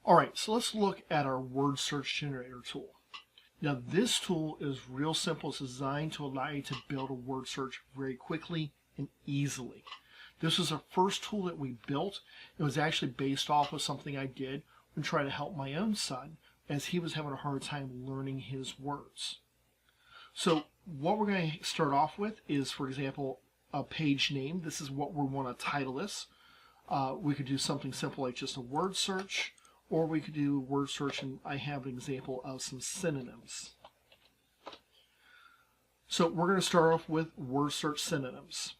Alright, so let's look at our word search generator tool. Now this tool is real simple. It's designed to allow you to build a word search very quickly and easily. This was the first tool that we built. It was actually based off of something I did when trying to help my own son as he was having a hard time learning his words. So what we're going to start off with is, for example, a page name. This is what we want to title this. We could do something simple like just a word search, or we could do word search, and I have an example of some synonyms. So we're going to start off with word search synonyms.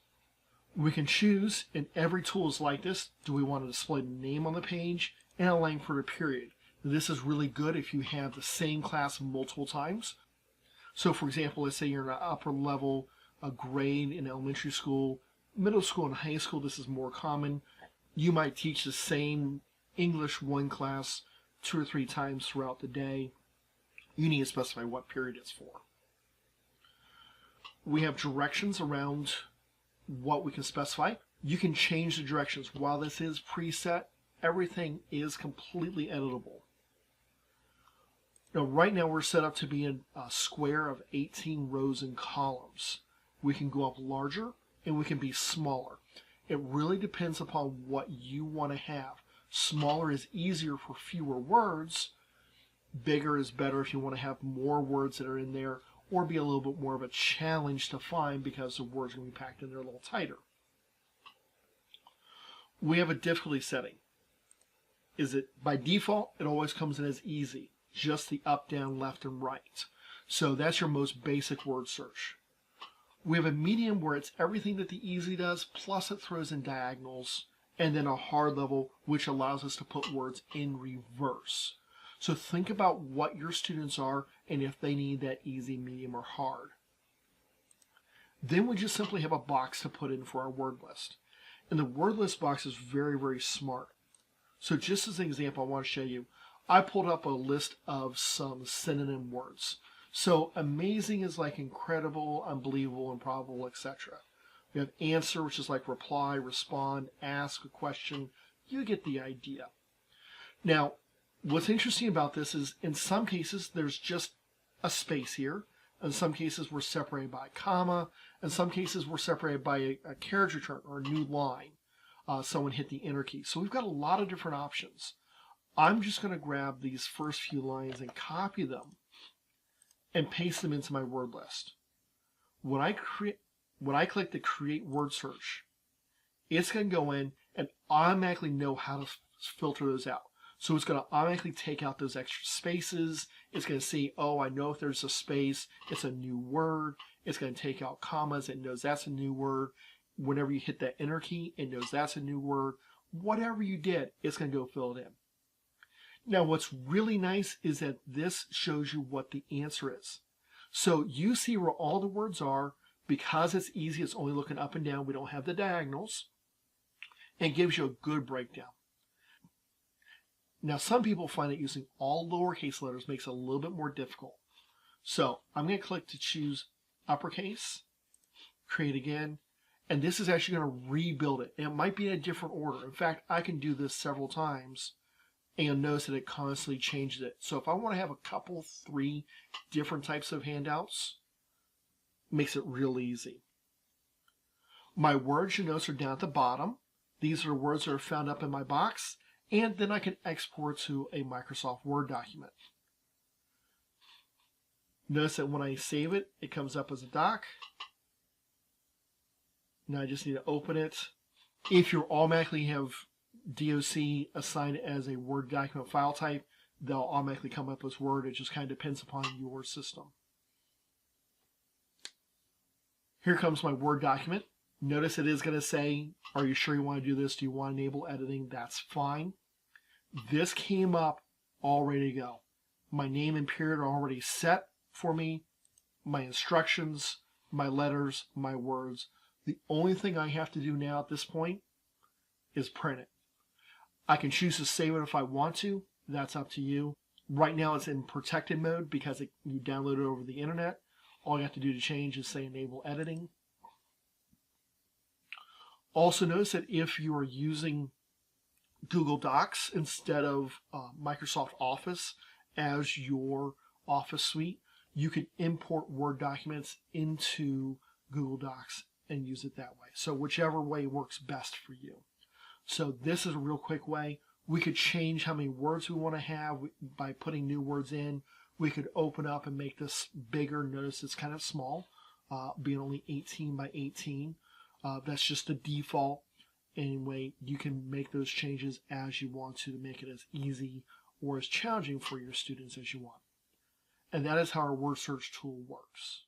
We can choose, and every tool is like this, do we want to display the name on the page and a length for the period. This is really good if you have the same class multiple times. So for example, let's say you're in an upper level, a grade in elementary school, middle school, and high school. This is more common. You might teach the same English 1 class 2 or 3 times throughout the day. You need to specify what period it's for. We have directions around what we can specify. You can change the directions. While this is preset, everything is completely editable. Now, right now we're set up to be in a square of 18 rows and columns. We can go up larger and we can be smaller. It really depends upon what you want to have. Smaller is easier for fewer words. Bigger is better if you want to have more words that are in there, or be a little bit more of a challenge to find because the words are going to be packed in there a little tighter. We have a difficulty setting. Is it by default? It always comes in as easy, just the up, down, left, and right. So that's your most basic word search. We have a medium where it's everything that the easy does, plus it throws in diagonals, and then a hard level, which allows us to put words in reverse. So think about what your students are and if they need that easy, medium, or hard. Then we just simply have a box to put in for our word list. And the word list box is very, very smart. So just as an example, I want to show you, I pulled up a list of some synonym words. So amazing is like incredible, unbelievable, improbable, etc. We have answer, which is like reply, respond, ask a question. You get the idea. Now, what's interesting about this is in some cases there's just a space here. In some cases we're separated by a comma. In some cases we're separated by a carriage return or a new line. Someone hit the enter key. So we've got a lot of different options. I'm just going to grab these first few lines and copy them and paste them into my word list. When I click the create word search, it's going to go in and automatically know how to filter those out. So it's going to automatically take out those extra spaces. It's going to see, oh, I know if there's a space, it's a new word. It's going to take out commas. It knows that's a new word. Whenever you hit that enter key, it knows that's a new word. Whatever you did, it's going to go fill it in. Now, what's really nice is that this shows you what the answer is. So you see where all the words are. Because it's easy, it's only looking up and down. We don't have the diagonals. And it gives you a good breakdown. Now, some people find that using all lowercase letters makes it a little bit more difficult. So I'm going to click to choose uppercase, create again, and this is actually going to rebuild it. And it might be in a different order. In fact, I can do this several times, and you'll notice that it constantly changes it. So if I want to have a couple, 3 different types of handouts, makes it real easy. My words, you notice, are down at the bottom. These are words that are found up in my box, and then I can export to a Microsoft Word document. Notice that when I save it, it comes up as a doc. Now I just need to open it. If you automatically have DOC assigned as a Word document file type, they'll automatically come up as Word. It just kind of depends upon your system. Here comes my Word document. Notice it is going to say, are you sure you want to do this? Do you want to enable editing? That's fine. This came up all ready to go. My name and period are already set for me. My instructions, my letters, my words. The only thing I have to do now at this point is print it. I can choose to save it if I want to. That's up to you. Right now it's in protected mode because you download it over the internet. All you have to do to change is say enable editing. Also notice that if you are using Google Docs instead of Microsoft Office as your Office suite, you can import Word documents into Google Docs and use it that way. So whichever way works best for you. So this is a real quick way. We could change how many words we want to have by putting new words in. We could open up and make this bigger. Notice it's kind of small, being only 18 by 18. That's just the default. Anyway, you can make those changes as you want to make it as easy or as challenging for your students as you want. And that is how our word search tool works.